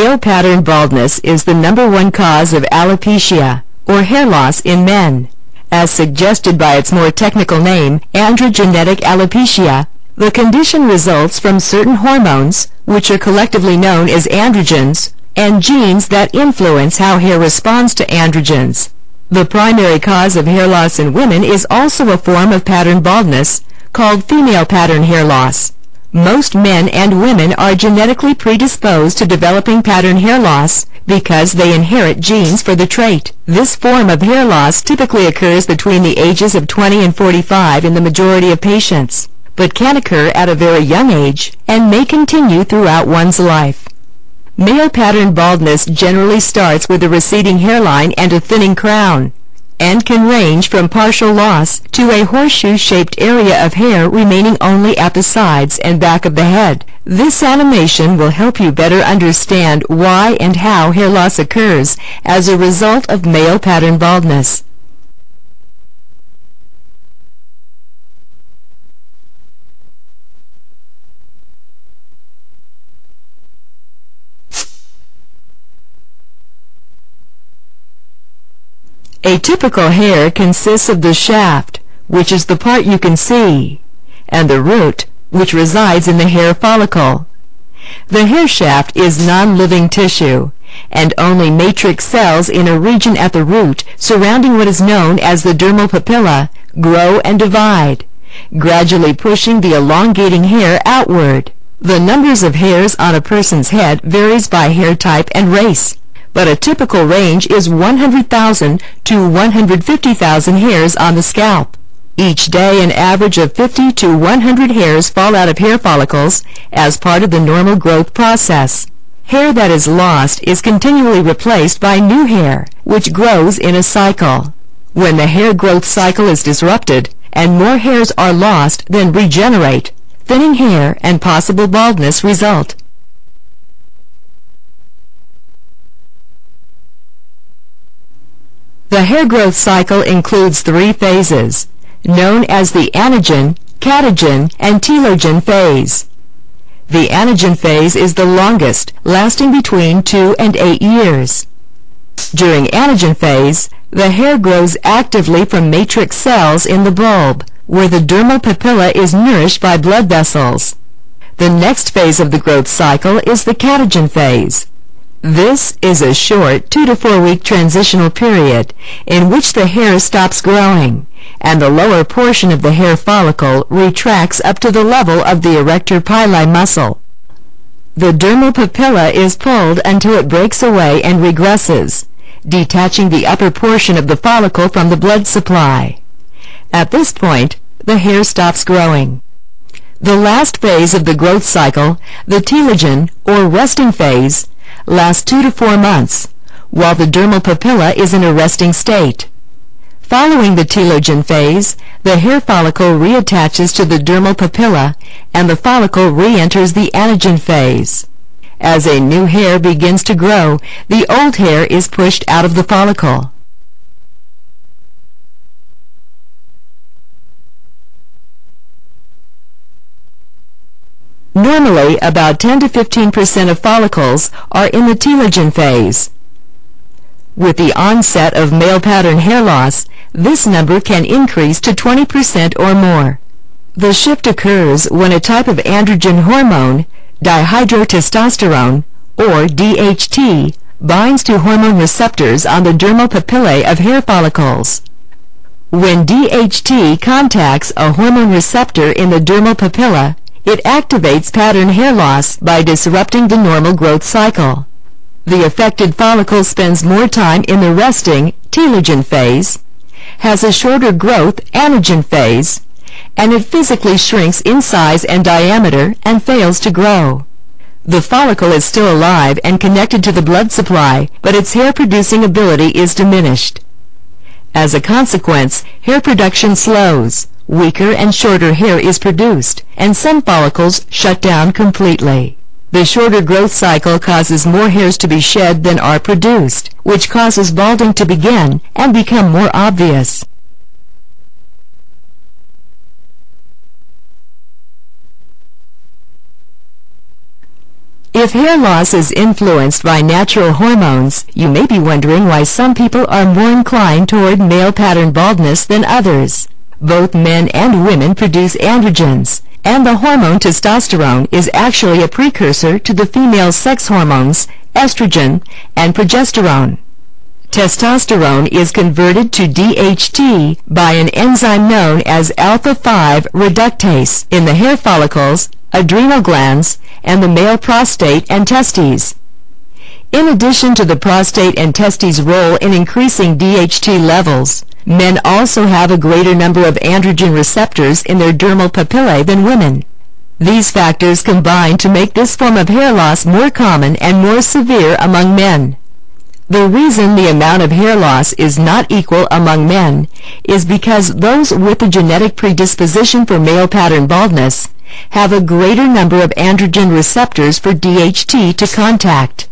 Male pattern baldness is the #1 cause of alopecia, or hair loss in men. As suggested by its more technical name, androgenetic alopecia, the condition results from certain hormones, which are collectively known as androgens, and genes that influence how hair responds to androgens. The primary cause of hair loss in women is also a form of pattern baldness, called female pattern hair loss. Most men and women are genetically predisposed to developing pattern hair loss because they inherit genes for the trait. This form of hair loss typically occurs between the ages of 20 and 45 in the majority of patients, but can occur at a very young age and may continue throughout one's life. Male pattern baldness generally starts with a receding hairline and a thinning crown, and can range from partial loss to a horseshoe-shaped area of hair remaining only at the sides and back of the head. This animation will help you better understand why and how hair loss occurs as a result of male pattern baldness. A typical hair consists of the shaft, which is the part you can see, and the root, which resides in the hair follicle. The hair shaft is non-living tissue, and only matrix cells in a region at the root surrounding what is known as the dermal papilla grow and divide, gradually pushing the elongating hair outward. The numbers of hairs on a person's head varies by hair type and race, but a typical range is 100,000 to 150,000 hairs on the scalp. Each day an average of 50 to 100 hairs fall out of hair follicles as part of the normal growth process. Hair that is lost is continually replaced by new hair, which grows in a cycle. When the hair growth cycle is disrupted and more hairs are lost than regenerate, thinning hair and possible baldness result. The hair growth cycle includes 3 phases, known as the anagen, catagen, and telogen phase. The anagen phase is the longest, lasting between 2 and 8 years. During anagen phase, the hair grows actively from matrix cells in the bulb, where the dermal papilla is nourished by blood vessels. The next phase of the growth cycle is the catagen phase. This is a short 2 to 4 week transitional period in which the hair stops growing and the lower portion of the hair follicle retracts up to the level of the erector pili muscle. The dermal papilla is pulled until it breaks away and regresses, detaching the upper portion of the follicle from the blood supply. At this point, the hair stops growing. The last phase of the growth cycle, the telogen or resting phase, lasts 2 to 4 months, while the dermal papilla is in a resting state. Following the telogen phase, the hair follicle reattaches to the dermal papilla and the follicle re-enters the anagen phase. As a new hair begins to grow, the old hair is pushed out of the follicle. Normally, about 10 to 15% of follicles are in the telogen phase. With the onset of male pattern hair loss, this number can increase to 20% or more. The shift occurs when a type of androgen hormone, dihydrotestosterone, or DHT, binds to hormone receptors on the dermal papillae of hair follicles. When DHT contacts a hormone receptor in the dermal papilla, it activates pattern hair loss by disrupting the normal growth cycle. The affected follicle spends more time in the resting telogen phase, has a shorter growth anagen phase, and it physically shrinks in size and diameter and fails to grow. The follicle is still alive and connected to the blood supply, but its hair-producing ability is diminished. As a consequence, hair production slows. Weaker and shorter hair is produced, and some follicles shut down completely. The shorter growth cycle causes more hairs to be shed than are produced, which causes balding to begin and become more obvious. If hair loss is influenced by natural hormones, you may be wondering why some people are more inclined toward male pattern baldness than others. Both men and women produce androgens, and the hormone testosterone is actually a precursor to the female sex hormones, estrogen and progesterone. Testosterone is converted to DHT by an enzyme known as alpha-5 reductase in the hair follicles, adrenal glands, and the male prostate and testes. In addition to the prostate and testes' role in increasing DHT levels, men also have a greater number of androgen receptors in their dermal papillae than women. These factors combine to make this form of hair loss more common and more severe among men. The reason the amount of hair loss is not equal among men is because those with a genetic predisposition for male pattern baldness have a greater number of androgen receptors for DHT to contact.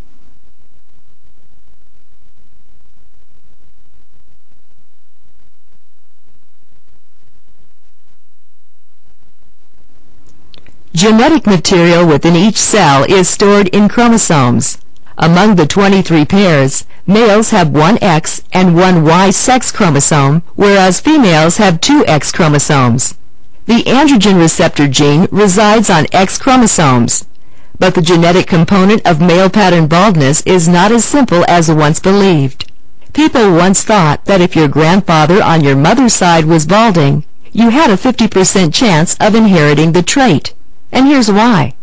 Genetic material within each cell is stored in chromosomes. Among the 23 pairs, males have one X and one Y sex chromosome, whereas females have two X chromosomes. The androgen receptor gene resides on X chromosomes, but the genetic component of male pattern baldness is not as simple as once believed. People once thought that if your grandfather on your mother's side was balding, you had a 50% chance of inheriting the trait. And here's why.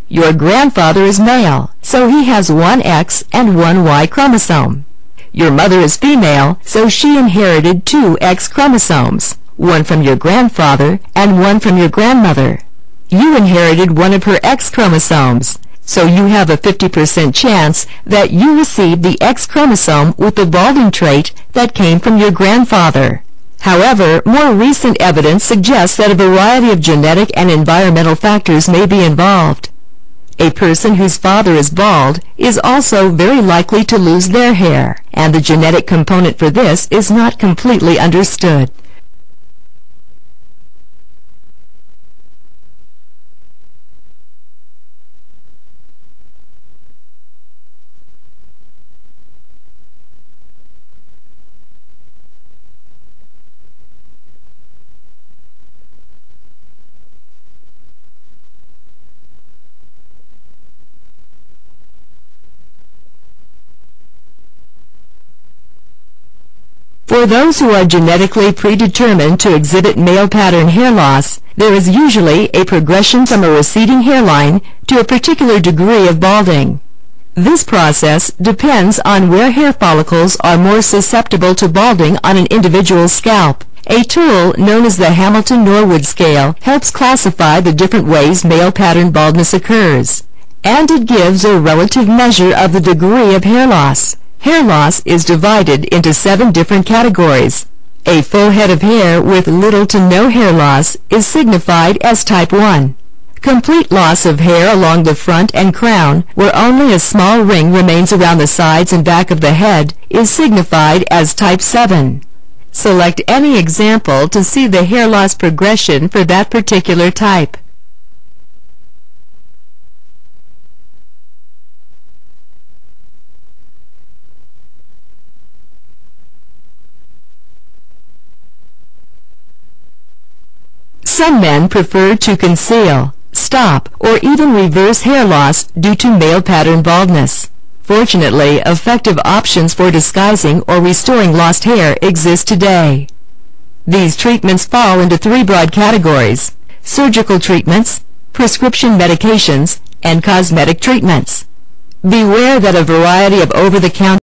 Your grandfather is male, so he has one X and one Y chromosome. Your mother is female, so she inherited two X chromosomes, one from your grandfather and one from your grandmother. You inherited one of her X chromosomes, so you have a 50% chance that you received the X chromosome with the balding trait that came from your grandfather. However, more recent evidence suggests that a variety of genetic and environmental factors may be involved. A person whose father is bald is also very likely to lose their hair, and the genetic component for this is not completely understood. For those who are genetically predetermined to exhibit male pattern hair loss, there is usually a progression from a receding hairline to a particular degree of balding. This process depends on where hair follicles are more susceptible to balding on an individual's scalp. A tool known as the Hamilton-Norwood scale helps classify the different ways male pattern baldness occurs, and it gives a relative measure of the degree of hair loss. Hair loss is divided into 7 different categories. A full head of hair with little to no hair loss is signified as type 1. Complete loss of hair along the front and crown, where only a small ring remains around the sides and back of the head, is signified as type 7. Select any example to see the hair loss progression for that particular type. Some men prefer to conceal, stop, or even reverse hair loss due to male pattern baldness. Fortunately, effective options for disguising or restoring lost hair exist today. These treatments fall into 3 broad categories: surgical treatments, prescription medications, and cosmetic treatments. Beware that a variety of over-the-counter